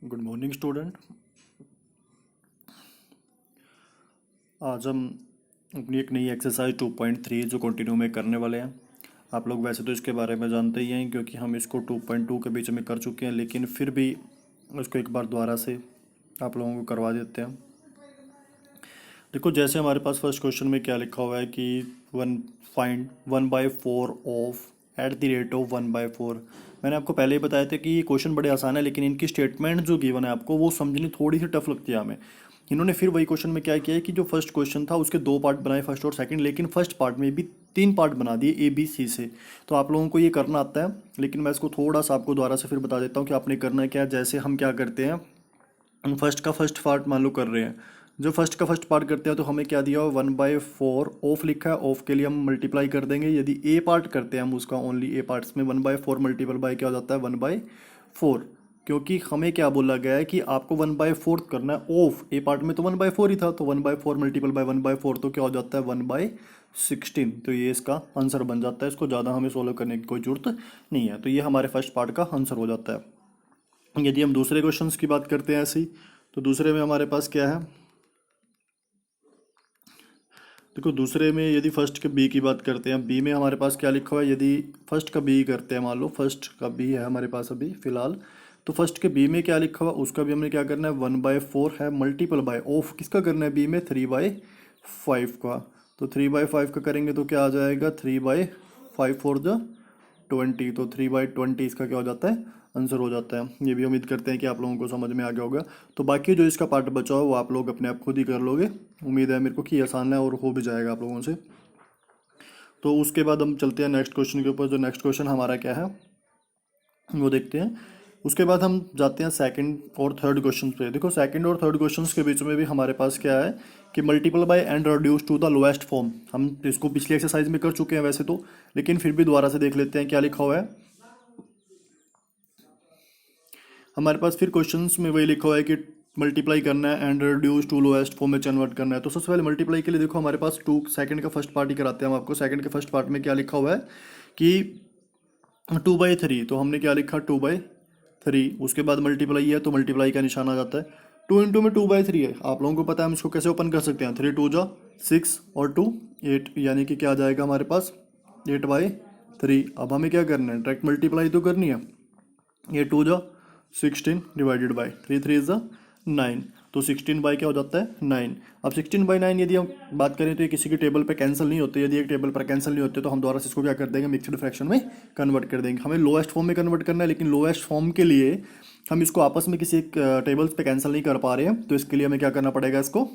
Good morning student. आज हम अपनी एक नई एक्सरसाइज 2.3 जो कंटिन्यू में करने वाले हैं। आप लोग वैसे तो इसके बारे में जानते ही हैं क्योंकि हम इसको 2.2 के बीच में कर चुके हैं, लेकिन फिर भी उसको एक बार दोबारा से आप लोगों को करवा देते हैं। देखो, जैसे हमारे पास फर्स्ट क्वेश्चन में क्या लिखा हुआ है कि one find 1/4 of at the rate of 1/4। मैंने आपको पहले ही बताया था कि ये क्वेश्चन बड़े आसान है, लेकिन इनकी स्टेटमेंट जो गिवन है आपको वो समझनी थोड़ी सी टफ लगती है हमें। इन्होंने फिर वही क्वेश्चन में क्या किया है कि जो फर्स्ट क्वेश्चन था उसके दो पार्ट बनाए, फर्स्ट और सेकंड, लेकिन फर्स्ट पार्ट में भी तीन पार्ट बना दिए ABC से। तो आप लोगों को ये करना आता है, लेकिन मैं इसको थोड़ा सा आपको दोबारा से फिर बता देता हूँ कि आपने करना है क्या। जैसे हम क्या करते हैं, हम फर्स्ट का फर्स्ट पार्ट मान लो कर रहे हैं। जो फर्स्ट का फर्स्ट पार्ट करते हैं तो हमें क्या दिया हुआ 1/4 ऑफ लिखा है। ऑफ के लिए हम मल्टीप्लाई कर देंगे। यदि ए पार्ट करते हैं हम उसका ओनली ए पार्ट्स में 1/4 मल्टीपल बाय क्या हो जाता है 1/4, क्योंकि हमें क्या बोला गया है कि आपको 1/4 करना है। ऑफ ए पार्ट में तो 1/4 ही था, तो 1/4 मल्टीपल बाय 1/4 तो क्या हो जाता है 1/16। तो ये इसका आंसर बन जाता है। इसको ज़्यादा हमें सोल्व करने की कोई जरूरत नहीं है। तो ये हमारे फर्स्ट पार्ट का आंसर हो जाता है। यदि हम दूसरे क्वेश्चंस की बात करते हैं ऐसे ही, तो दूसरे में हमारे पास क्या है। देखो, दूसरे में यदि फर्स्ट के बी की बात करते हैं, बी में हमारे पास क्या लिखा हुआ है। यदि फर्स्ट का बी करते हैं, मान लो फर्स्ट का बी है हमारे पास अभी फिलहाल, तो फर्स्ट के बी में क्या लिखा हुआ उसका भी हमने क्या करना है 1/4 है मल्टीपल बाय ऑफ किसका करना है बी में 3/5 का। तो 3/5 का करेंगे तो क्या आ जाएगा 3/5 फॉर द 20। तो 3/20 इसका क्या हो जाता है आंसर हो जाता है। ये भी उम्मीद करते हैं कि आप लोगों को समझ में आ गया होगा। तो बाकी जो इसका पार्ट बचा हो वो आप लोग अपने आप खुद ही कर लोगे। उम्मीद है मेरे को कि आसान है और हो भी जाएगा आप लोगों से। तो उसके बाद हम चलते हैं नेक्स्ट क्वेश्चन के ऊपर। जो नेक्स्ट क्वेश्चन हमारा क्या है वो देखते हैं। उसके बाद हम जाते हैं सेकंड और थर्ड क्वेश्चन पे। देखो, सेकंड और थर्ड क्वेश्चंस के बीच में भी हमारे पास क्या है कि multiple by and reduce to the lowest form. हम इसको पिछली एक्सरसाइज में कर चुके हैं वैसे तो, लेकिन फिर भी दोबारा से देख लेते हैं क्या लिखा हुआ है। हमारे पास फिर क्वेश्चंस में वही लिखा हुआ है कि मल्टीप्लाई करना है and reduce to lowest form में कन्वर्ट करना है। तो सबसे पहले मल्टीप्लाई के लिए देखो हमारे पास टू सेकंड का फर्स्ट पार्ट ही कराते हैं हम आपको। सेकंड के फर्स्ट पार्ट में क्या लिखा हुआ है कि 2/3। तो हमने क्या लिखा 2/3। उसके बाद मल्टीप्लाई है तो मल्टीप्लाई का निशान आ जाता है। 2 इंटू में 2/3 है, आप लोगों को पता है हम इसको कैसे ओपन कर सकते हैं। 3 2 जा 6 और 2 8, यानी कि क्या आ जाएगा हमारे पास 8/3। अब हमें क्या करना है डायरेक्ट मल्टीप्लाई तो करनी है। ये 2 जा 16 डिवाइडेड बाई 3 3 इज 9। तो 16 बाई क्या हो जाता है 9। अब 16/9 यदि हम बात करें तो ये किसी के टेबल पे कैंसिल नहीं होते। यदि एक टेबल पर कैंसिल नहीं होते तो हम दोबारा से इसको क्या कर देंगे मिक्सड फ्रैक्शन में कन्वर्ट कर देंगे। हमें लोएस्ट फॉर्म में कन्वर्ट करना है, लेकिन लोएस्ट फॉर्म के लिए हम इसको आपस में किसी एक टेबल्स पे कैंसिल नहीं कर पा रहे हैं। तो इसके लिए हमें क्या करना पड़ेगा, इसको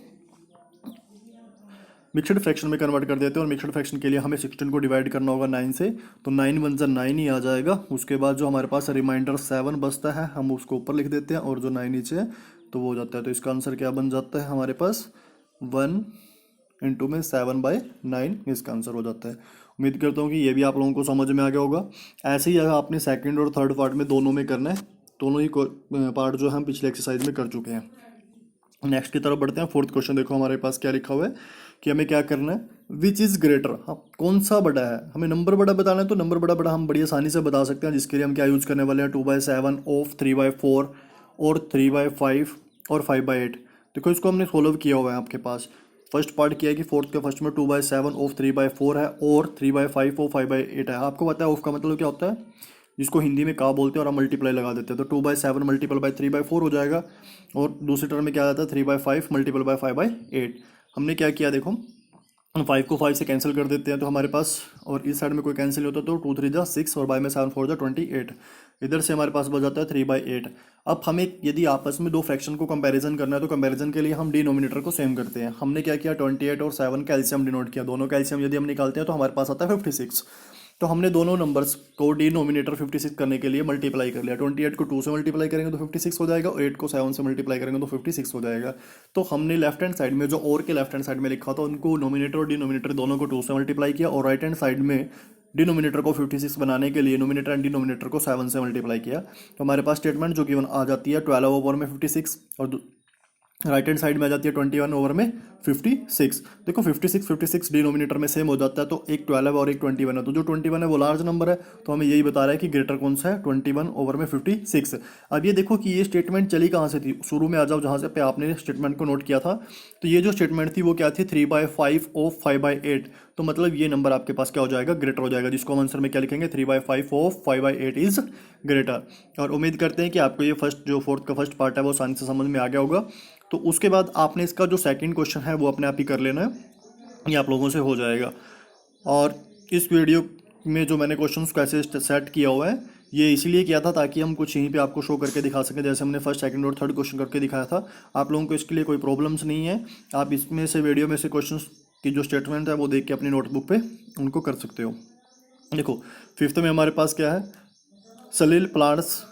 मिक्सड फ्रैक्शन में कन्वर्ट कर देते हैं। और मिक्सड फ्रैक्शन के लिए हमें 16 को डिवाइड करना होगा 9 से, तो 9 1 जा 9 ही आ जाएगा। उसके बाद जो हमारे पास रिमाइंडर 7 बचता है हम उसको ऊपर लिख देते हैं, और जो 9 नीचे है तो वो हो जाता है। तो इसका आंसर क्या बन जाता है हमारे पास 1 इंटू में 7/9 इसका आंसर हो जाता है। उम्मीद करता हूँ कि ये भी आप लोगों को समझ में आ गया होगा। ऐसे ही अगर आपने सेकंड और थर्ड पार्ट में दोनों में करना है, दोनों ही पार्ट जो हम पिछले एक्सरसाइज में कर चुके हैं। नेक्स्ट की तरफ बढ़ते हैं। फोर्थ क्वेश्चन देखो हमारे पास क्या लिखा हुआ है कि हमें क्या करना है विच इज़ ग्रेटर। हाँ, कौन सा बड़ा है। हमें नंबर बड़ा बताना है, तो नंबर बड़ा बड़ा हम बड़ी आसानी से बता सकते हैं, जिसके लिए हम क्या यूज़ करने वाले हैं 2/7 ऑफ 3/4 और 3/5 और 5/8। देखो, इसको हमने सोल्व किया हुआ है आपके पास। फर्स्ट पार्ट किया है कि फोर्थ के फर्स्ट में 2/7 ऑफ 3/4 है और 3/5 और 5/8 है। आपको पता है ऑफ का मतलब क्या होता है, जिसको हिंदी में का बोलते हैं, और हम मल्टीप्लाई लगा देते हैं। तो 2/7 मल्टीपल बाय 3/4 हो जाएगा, और दूसरी टर्म में क्या आ जाता है 3/5 मल्टीपल बाय 5/8। हमने क्या किया देखो, हम 5 को 5 से कैंसिल कर देते हैं तो हमारे पास, और इस साइड में कोई कैंसिल नहीं होता, तो 2 3 जा 6 और बाय में 7 4 जा 28। इधर से हमारे पास बच जाता है 3/8। अब हमें यदि आपस में दो फ्रैक्शन को कंपैरिजन करना है, तो कंपैरिजन के लिए हम डिनोमिनेटर को सेम करते हैं। हमने क्या किया 28 और 7 का एलसीएम डिनोट किया। दोनों का एलसीएम यदि हम निकालते हैं तो हमारे पास आता है 56। तो हमने दोनों नंबर्स को डिनोमिनेटर 56 करने के लिए मल्टीप्लाई कर लिया। 28 को 2 से मल्टीप्लाई करेंगे तो 56 हो जाएगा, और 8 को 7 से मल्टीप्लाई करेंगे तो 56 हो जाएगा। तो हमने लेफ्ट हैंड साइड में जो और के लेफ्ट हैंड साइड में लिखा था उनको नोमिनेटर और डिनोमिनेटर दोनों को 2 से मल्टीप्लाई किया, और राइट हैंड साइड में डिनोमिनेटर को 56 बनाने के लिए नोमिनेटर एंड डिनोमिनेटर को 7 से मल्टीप्लाई किया। तो हमारे पास स्टेटमेंट जो कि आ जाती है 12/56, और राइट हैंड साइड में आ जाती है 21 ओवर में 56। देखो 56 डिनोमिनेटर में सेम हो जाता है, तो एक 12 और एक 21 है, तो जो 21 है वो लार्ज नंबर है, तो हमें यही बता रहा है कि ग्रेटर कौन सा है, 21 ओवर में 56। अब ये देखो कि ये स्टेटमेंट चली कहाँ से थी, शुरू में आ जाओ जहाँ से पे आपने स्टेटमेंट को नोट किया था। तो ये जो स्टेटमेंट थी वो क्या थी, 3/5 ऑफ 5/8। तो मतलब ये नंबर आपके पास क्या हो जाएगा, ग्रेटर हो जाएगा, जिसको हम आंसर में क्या लिखेंगे, 3/5 ऑफ 5/8 इज ग्रेटर। और उम्मीद करते हैं कि आपको ये फर्स्ट जो फोर्थ का फर्स्ट पार्ट है वो आसानी से समझ में आ गया होगा। तो उसके बाद आपने इसका जो सेकंड क्वेश्चन है वो अपने आप ही कर लेना है, ये आप लोगों से हो जाएगा। और इस वीडियो में जो मैंने क्वेश्चंस कैसे सेट किया हुआ है, ये इसीलिए किया था ताकि हम कुछ यहीं पे आपको शो करके दिखा सकें, जैसे हमने फर्स्ट सेकंड और थर्ड क्वेश्चन करके दिखाया था। आप लोगों को इसके लिए कोई प्रॉब्लम्स नहीं है, आप इसमें से वीडियो में से क्वेश्चंस की जो स्टेटमेंट है वो देख के अपनी नोटबुक पे उनको कर सकते हो। देखो फिफ्थ में हमारे पास क्या है, Salil plants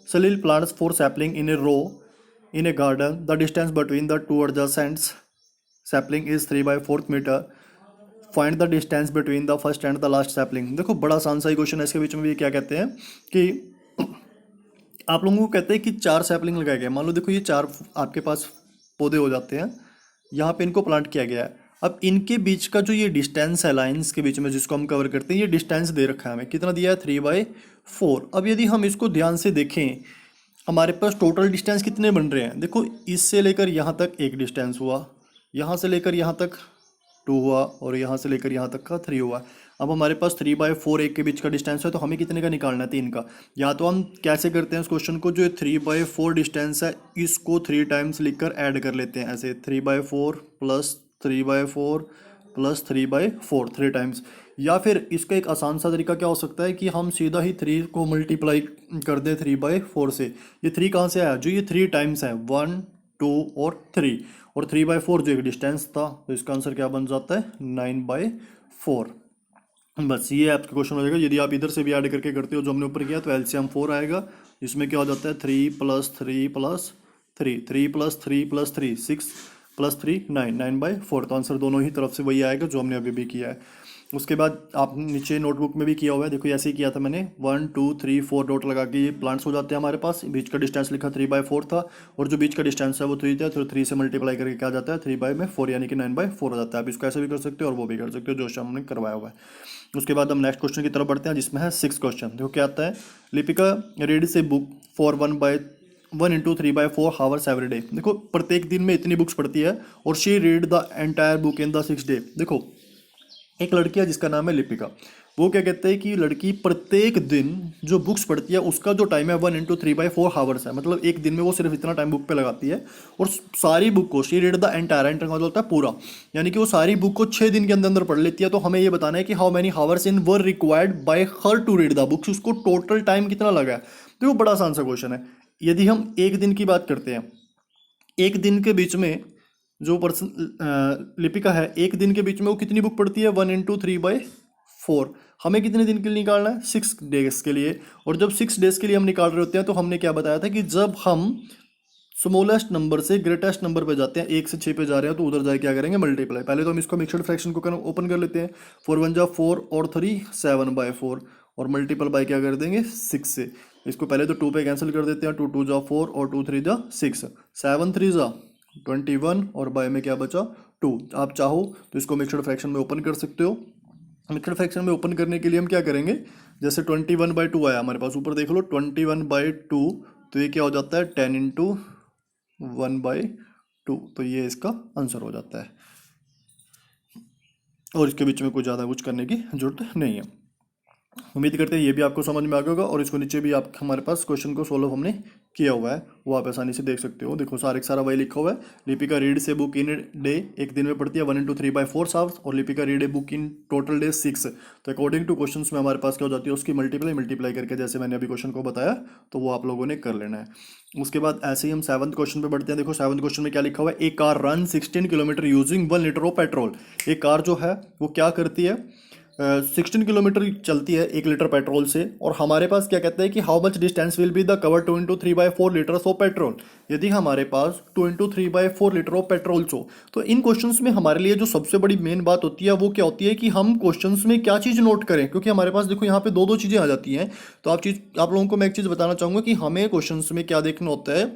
Salil plants 4 sapling in a row in a garden. The distance between the two adjacent sapling is 3/4 meter. Find the distance between the first and the last sapling. देखो बड़ा आसान सा ही क्वेश्चन है, इसके बीच में भी क्या कहते हैं कि आप लोगों को कहते हैं कि 4 सैपलिंग लगाए गए। मान लो देखो ये 4 आपके पास पौधे हो जाते हैं, यहाँ पे इनको प्लांट किया गया है। अब इनके बीच का जो ये डिस्टेंस है लाइंस के बीच में जिसको हम कवर करते हैं, ये डिस्टेंस दे रखा है हमें, कितना दिया है, 3/4। अब यदि हम इसको ध्यान से देखें, हमारे पास टोटल डिस्टेंस कितने बन रहे हैं, देखो इससे लेकर यहाँ तक एक डिस्टेंस हुआ, यहाँ से लेकर यहाँ तक 2 हुआ, और यहाँ से लेकर यहाँ तक का 3 हुआ। अब हमारे पास 3/4 एक के बीच का डिस्टेंस है, तो हमें कितने का निकालना है, 3 का। या तो हम कैसे करते हैं इस क्वेश्चन को, जो 3/4 डिस्टेंस है इसको 3 टाइम्स लिखकर ऐड कर लेते हैं, ऐसे 3/4 प्लस 3/4 प्लस 3/4 3 टाइम्स। या फिर इसका एक आसान सा तरीका क्या हो सकता है कि हम सीधा ही 3 को मल्टीप्लाई कर दें 3/4 से। ये 3 कहाँ से आया, जो ये 3 टाइम्स है, 1 2 और 3, और 3/4 जो एक डिस्टेंस था, तो इसका आंसर क्या बन जाता है, 9/4। बस ये आपका क्वेश्चन हो जाएगा। यदि आप इधर से भी ऐड करके करते हो जो हमने ऊपर किया, तो एलसीएम 4 आएगा, जिसमें क्या हो जाता है, 3 + 3 + 3 3 + 3 + 3 6 + 3 9 9/4। तो आंसर दोनों ही तरफ से वही आएगा जो हमने अभी भी किया है। उसके बाद आप नीचे नोटबुक में भी किया हुआ है, देखो ऐसे ही किया था मैंने, 1 2 3 4 डॉट लगा के ये प्लांट्स हो जाते हैं हमारे पास। बीच का डिस्टेंस लिखा 3/4 था, और जो बीच का डिस्टेंस है वो 3 था, तो 3 से मल्टीप्लाई करके क्या जाता है, 3/4 यानी कि 9/4 हो जाता है। आप इसको ऐसे भी कर सकते हो और वो भी कर सकते हो जो हमने करवाया हुआ है। उसके बाद हम नेक्स्ट क्वेश्चन की तरफ बढ़ते हैं, जिसमें है 6 क्वेश्चन। देखो क्या आता है, Lipika reads a book for 1 × 3/4 hours every day. देखो प्रत्येक दिन में इतनी बुक्स पढ़ती है, और she read the entire book in the 6 day. देखो एक लड़की है जिसका नाम है लिपिका, वो क्या कहते हैं कि लड़की प्रत्येक दिन जो बुक्स पढ़ती है उसका जो टाइम है 1 × 3/4 हावर्स है, मतलब एक दिन में वो सिर्फ इतना टाइम बुक पे लगाती है, और सारी बुक को, शी रीड द एंटायर का मतलब होता है पूरा, यानी कि वो सारी बुक को 6 दिन के अंदर अंदर पढ़ लेती है। तो हमें ये बताना है कि how many hours in were required by her to read the books, उसको टोटल टाइम कितना लगा है। तो वो बड़ा आसान सा क्वेश्चन है। यदि हम एक दिन की बात करते हैं, एक दिन के बीच में जो पर्सन लिपिका है, एक दिन के बीच में वो कितनी बुक पढ़ती है, 1 × 3/4। हमें कितने दिन के लिए निकालना है, 6 डेज के लिए। और जब 6 डेज के लिए हम निकाल रहे होते हैं, तो हमने क्या बताया था कि जब हम स्मॉलेस्ट नंबर से ग्रेटेस्ट नंबर पे जाते हैं, 1 से 6 पे जा रहे हैं, तो उधर जाके क्या करेंगे, मल्टीप्लाई। पहले तो हम इसको मिक्सड फ्रैक्शन को ओपन कर लेते हैं, 4 1 जा 4 और 3 7/4, और मल्टीपल बाय क्या कर देंगे, 6 से। इसको पहले तो 2 पे कैंसिल कर देते हैं, 2 2 जा 4 और 2 3 जा 6, 7 3 जा 21, और बाय में क्या बचा, 2। आप चाहो तो इसको मिक्सड फ्रैक्शन में ओपन कर सकते हो। मिक्सड फ्रैक्शन में ओपन करने के लिए हम क्या करेंगे, जैसे 21/2 आया हमारे पास, ऊपर देख लो 21/2, तो ये क्या हो जाता है, 10 × 1/2, तो ये इसका आंसर हो जाता है। और इसके बीच में कुछ ज़्यादा कुछ करने की जरूरत नहीं है। उम्मीद करते हैं ये भी आपको समझ में आ गया होगा। और इसको नीचे भी आप हमारे पास क्वेश्चन को सोल्व हमने किया हुआ है, वो आप आसानी से देख सकते हो। देखो सारा वही लिखा हुआ है, लिपिका रीड से बुक इन डे, एक दिन में पढ़ती है 1 × 3/4 आवर्स, और Lipika read a book in total day 6। तो अकॉर्डिंग टू क्वेश्चन में हमारे पास क्या हो जाती है, उसकी मल्टीप्लाई करके, जैसे मैंने अभी क्वेश्चन को बताया, तो वो आप लोगों ने कर लेना है। उसके बाद ऐसे ही हम 7th क्वेश्चन पे बढ़ते हैं। देखो 7th क्वेश्चन में क्या लिखा हुआ है, a car run 16 kilometre using 1 litre of petrol. एक कार जो है वो क्या करती है, 16 किलोमीटर चलती है 1 लीटर पेट्रोल से। और हमारे पास क्या कहता है कि how much distance will be the cover 2 × 3/4 litres of petrol. यदि हमारे पास 2 × 3/4 लीटर ऑफ पेट्रोल हो, तो इन क्वेश्चंस में हमारे लिए जो सबसे बड़ी मेन बात होती है वो क्या होती है कि हम क्वेश्चंस में क्या चीज़ नोट करें, क्योंकि हमारे पास देखो यहाँ पे दो चीज़ें आ जाती हैं। तो आप लोगों को मैं एक चीज़ बताना चाहूँगा कि हमें क्वेश्चंस में क्या देखना होता है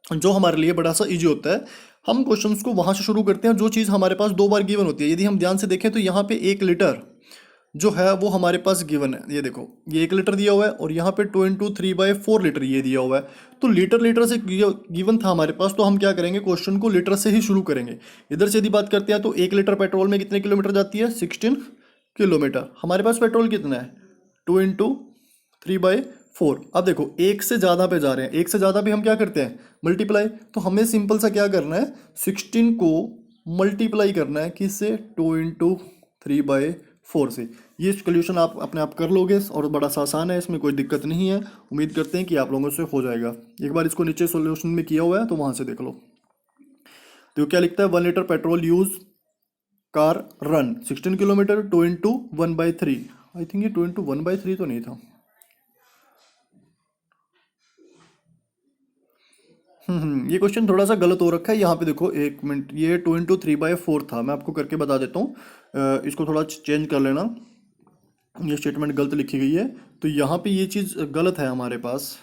जो हमारे लिए बड़ा सा इजी होता है। हम क्वेश्चंस को वहां से शुरू करते हैं जो चीज़ हमारे पास 2 बार गिवन होती है। यदि हम ध्यान से देखें तो यहाँ पे 1 लीटर जो है वो हमारे पास गिवन है। ये देखो, ये 1 लीटर दिया हुआ है और यहाँ पे 2 × 3/4 लीटर ये दिया हुआ है। तो लीटर लीटर से गिवन था हमारे पास, तो हम क्या करेंगे, क्वेश्चन को लीटर से ही शुरू करेंगे। इधर से यदि बात करते हैं तो 1 लीटर पेट्रोल में कितने किलोमीटर जाती है, 16 किलोमीटर। हमारे पास पेट्रोल कितना है, 2 × 3/4। अब देखो एक से ज़्यादा पे जा रहे हैं, एक से ज़्यादा भी हम क्या करते हैं, मल्टीप्लाई। तो हमें सिंपल सा क्या करना है, 16 को मल्टीप्लाई करना है किससे, 2 × 3/4 से। ये सोल्यूशन आप अपने आप कर लोगे और बड़ा सा आसान है, इसमें कोई दिक्कत नहीं है। उम्मीद करते हैं कि आप लोगों से हो जाएगा। एक बार इसको नीचे सोल्यूशन में किया हुआ है तो वहाँ से देख लो। तो क्या लिखता है, 1 litre petrol use car run 16 kilometre, 2 × 1/3। I think ये 2 × 1/3 तो नहीं था। ये क्वेश्चन थोड़ा सा गलत हो रखा है। यहाँ पे देखो, 1 मिनट, ये 2 × 3/4 था। मैं आपको करके बता देता हूँ, इसको थोड़ा चेंज कर लेना। ये स्टेटमेंट गलत लिखी गई है, तो यहाँ पे ये चीज़ गलत है हमारे पास।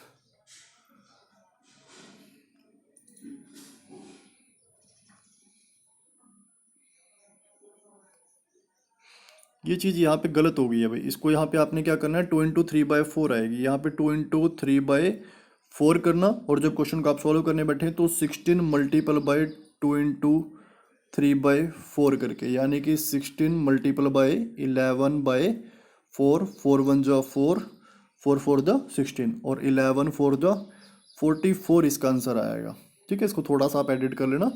ये चीज़ यहाँ पे गलत हो गई है भाई। इसको यहाँ पे आपने क्या करना है, 2 × 3/4 आएगी। यहाँ पे 2 × 3/4 करना, और जब क्वेश्चन को आप सॉल्व करने बैठे तो 16 मल्टीपल बाई 2 × 3/4 करके, यानी कि 16 मल्टीपल बाई 11/4, 4 1 जा 4, 4 4 जा 16, और 11 4 जा 44 इसका आंसर आएगा। ठीक है, इसको थोड़ा सा आप एडिट कर लेना,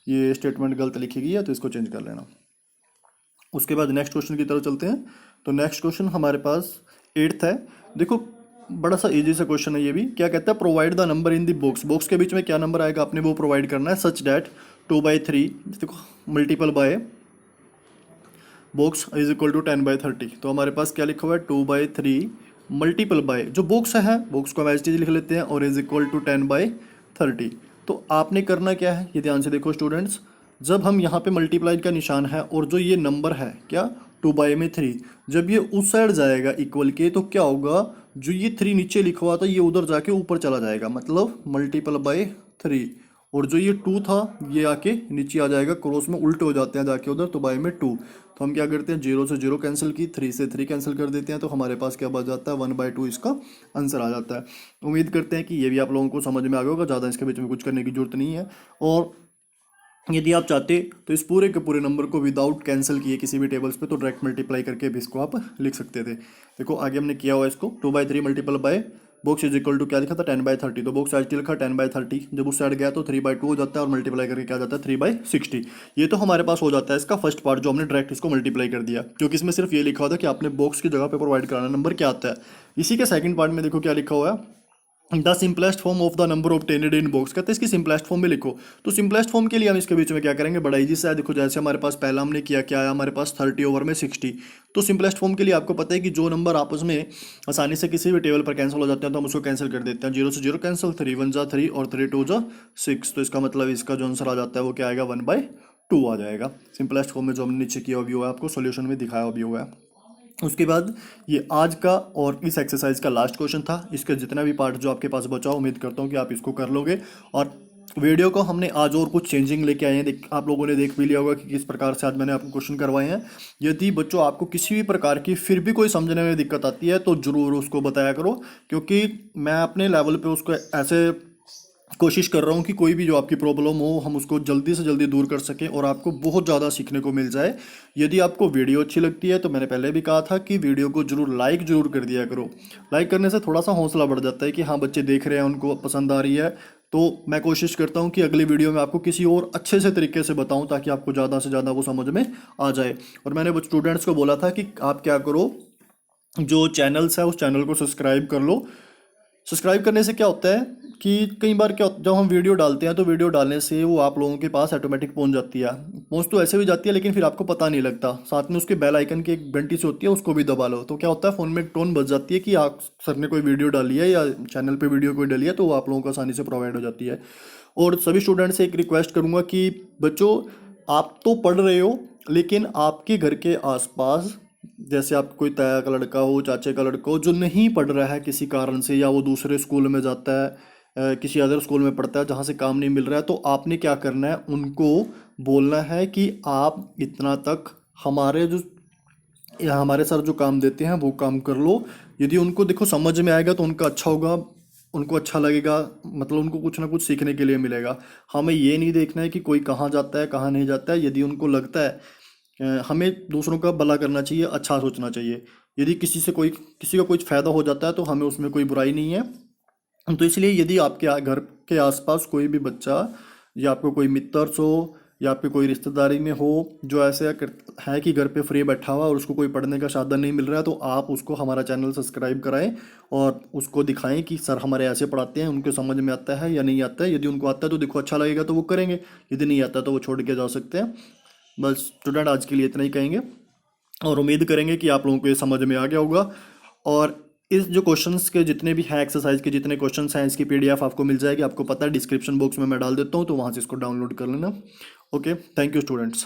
ये स्टेटमेंट गलत लिखी गई है तो इसको चेंज कर लेना। उसके बाद नेक्स्ट क्वेश्चन की तरफ चलते हैं। तो नेक्स्ट क्वेश्चन हमारे पास 8th है। देखो बड़ा सा इजी सा क्वेश्चन है ये भी। क्या कहता है, provide the number in the box. Box के बीच में क्या नंबर आएगा आपने वो प्रोवाइड करना है, सच डैट 2/3 देखो multiple by box is equal to 10/30। तो हमारे पास क्या लिखा हुआ है, 2/3 मल्टीपल बाय जो बॉक्स है, बॉक्स को हम एज लिख लेते हैं, और इज इक्वल टू 10/30। तो आपने करना क्या है, ये ध्यान से देखो स्टूडेंट्स। जब हम यहाँ पे मल्टीप्लाई का निशान है और जो ये नंबर है क्या, 2/3, जब ये उस साइड जाएगा इक्वल के, तो क्या होगा, जो ये 3 नीचे लिखा हुआ था ये उधर जाके ऊपर चला जाएगा, मतलब मल्टीपल बाय 3। और जो ये 2 था ये आके नीचे आ जाएगा, क्रॉस में उल्टे हो जाते हैं जाके उधर, तो बाय में 2। तो हम क्या करते हैं, 0 से 0 कैंसिल की, 3 से 3 कैंसिल कर देते हैं, तो हमारे पास क्या बच जाता है, 1/2 इसका आंसर आ जाता है। उम्मीद करते हैं कि ये भी आप लोगों को समझ में आ गया होगा, ज़्यादा इसके बीच में कुछ करने की जरूरत नहीं है। और यदि आप चाहते तो इस पूरे के पूरे नंबर को विदाउट कैंसिल किए किसी भी टेबल्स पे तो डायरेक्ट मल्टीप्लाई करके भी इसको आप लिख सकते थे। देखो आगे हमने किया हुआ इसको, 2/3 multiple by box is equal to क्या लिखा था, 10/30। तो बॉक्स साइड लिखा 10/30, जब उस साइड गया तो 3/2 हो जाता है, और मल्टीप्लाई करके क्या जाता है, 3/60। ये तो हमारे पास हो जाता है इसका फर्स्ट पार्ट, जो हमने डायरेक्ट इसको मल्टीप्लाई कर दिया, क्योंकि इसमें सिर्फ ये लिखा हुआ था कि आपने बॉक्स की जगह पे प्रोवाइड कराना नंबर क्या आता है। इसी के सेकंड पार्ट में देखो क्या लिखा हुआ है, the simplest form of the number obtained in box. कहते हैं इसकी सिंपलेस्ट फॉर्म में लिखो। तो सिंपलेस्ट फॉर्म के लिए हम इसके बीच में क्या करेंगे, बड़ा इजी सा है। देखो जैसे हमारे पास पहला हमने किया, क्या आया हमारे पास 30/60। तो सिंपलेस्ट फॉर्म के लिए आपको पता है कि जो नंबर आपस में आसानी से किसी भी टेबल पर कैंसिल हो जाते हैं तो हम उसको कैंसिल कर देते हैं। 0 से 0 कैंसिल, 3 1 जा 3 और 3 2 जा 6। तो इसका मतलब इसका जो आंसर आ जाता है वो क्या आएगा, 1/2 आ जाएगा। सिंपलेस्ट फॉर्म में जो हमने नीचे किया भी हुआ है, आपको सोल्यूशन में दिखाया भी हुआ है। उसके बाद ये आज का और इस एक्सरसाइज का लास्ट क्वेश्चन था। इसके जितना भी पार्ट जो आपके पास बचा, उम्मीद करता हूँ कि आप इसको कर लोगे। और वीडियो को हमने आज और कुछ चेंजिंग लेके आए हैं, आप लोगों ने देख भी लिया होगा कि किस प्रकार से आज मैंने आपको क्वेश्चन करवाए हैं। यदि बच्चों आपको किसी भी प्रकार की फिर भी कोई समझने में दिक्कत आती है तो ज़रूर उसको बताया करो, क्योंकि मैं अपने लेवल पे उसको ऐसे कोशिश कर रहा हूँ कि कोई भी जो आपकी प्रॉब्लम हो हम उसको जल्दी से जल्दी दूर कर सकें और आपको बहुत ज़्यादा सीखने को मिल जाए। यदि आपको वीडियो अच्छी लगती है तो मैंने पहले भी कहा था कि वीडियो को जरूर कर दिया करो। लाइक करने से थोड़ा सा हौसला बढ़ जाता है कि हाँ बच्चे देख रहे हैं, उनको पसंद आ रही है। तो मैं कोशिश करता हूँ कि अगली वीडियो में आपको किसी और अच्छे से तरीके से बताऊँ ताकि आपको ज़्यादा से ज़्यादा वो समझ में आ जाए। और मैंने वो स्टूडेंट्स को बोला था कि आप क्या करो, जो चैनल्स है उस चैनल को सब्सक्राइब कर लो। सब्सक्राइब करने से क्या होता है कि कई बार जब हम वीडियो डालते हैं तो वीडियो डालने से वो आप लोगों के पास ऑटोमेटिक पहुंच जाती है। पहुंच तो ऐसे भी जाती है लेकिन फिर आपको पता नहीं लगता। साथ में उसके बेल आइकन की एक घंटी से होती है, उसको भी दबा लो, तो क्या होता है फ़ोन में एक टोन बज जाती है कि आप सर ने कोई वीडियो डाली है या चैनल पर वीडियो कोई डाली है, तो वो आप लोगों को आसानी से प्रोवाइड हो जाती है। और सभी स्टूडेंट से एक रिक्वेस्ट करूँगा कि बच्चों आप तो पढ़ रहे हो, लेकिन आपके घर के आसपास जैसे आप कोई ताया का लड़का हो, चाचे का लड़का हो जो नहीं पढ़ रहा है किसी कारण से, या वो दूसरे स्कूल में जाता है किसी अदर स्कूल में पढ़ता है जहाँ से काम नहीं मिल रहा है, तो आपने क्या करना है, उनको बोलना है कि आप इतना तक हमारे जो या हमारे सर जो काम देते हैं वो काम कर लो। यदि उनको देखो समझ में आएगा तो उनका अच्छा होगा, उनको अच्छा लगेगा, मतलब उनको कुछ ना कुछ सीखने के लिए मिलेगा। हमें ये नहीं देखना है कि कोई कहाँ जाता है कहाँ नहीं जाता है। यदि उनको लगता है हमें दूसरों का भला करना चाहिए, अच्छा सोचना चाहिए। यदि किसी का कोई फायदा हो जाता है तो हमें उसमें कोई बुराई नहीं है। तो इसलिए यदि आपके घर के आसपास कोई भी बच्चा या आपको कोई मित्र हो या आपके कोई रिश्तेदारी में हो जो ऐसे है कि घर पे फ्री बैठा हुआ और उसको कोई पढ़ने का साधन नहीं मिल रहा है, तो आप उसको हमारा चैनल सब्सक्राइब कराएं और उसको दिखाएं कि सर हमारे ऐसे पढ़ाते हैं, उनको समझ में आता है या नहीं आता है। यदि उनको आता है तो देखो अच्छा लगेगा तो वो करेंगे, यदि नहीं आता तो वो छोड़ के जा सकते हैं। बस स्टूडेंट आज के लिए इतना ही कहेंगे और उम्मीद करेंगे कि आप लोगों को ये समझ में आ गया होगा। और इस जो क्वेश्चंस के जितने भी हैं, एक्सरसाइज के जितने क्वेश्चंस हैं, इसकी पीडीएफ आपको मिल जाएगी। आपको पता है डिस्क्रिप्शन बॉक्स में मैं डाल देता हूँ, तो वहाँ से इसको डाउनलोड कर लेना। Okay, thank you students.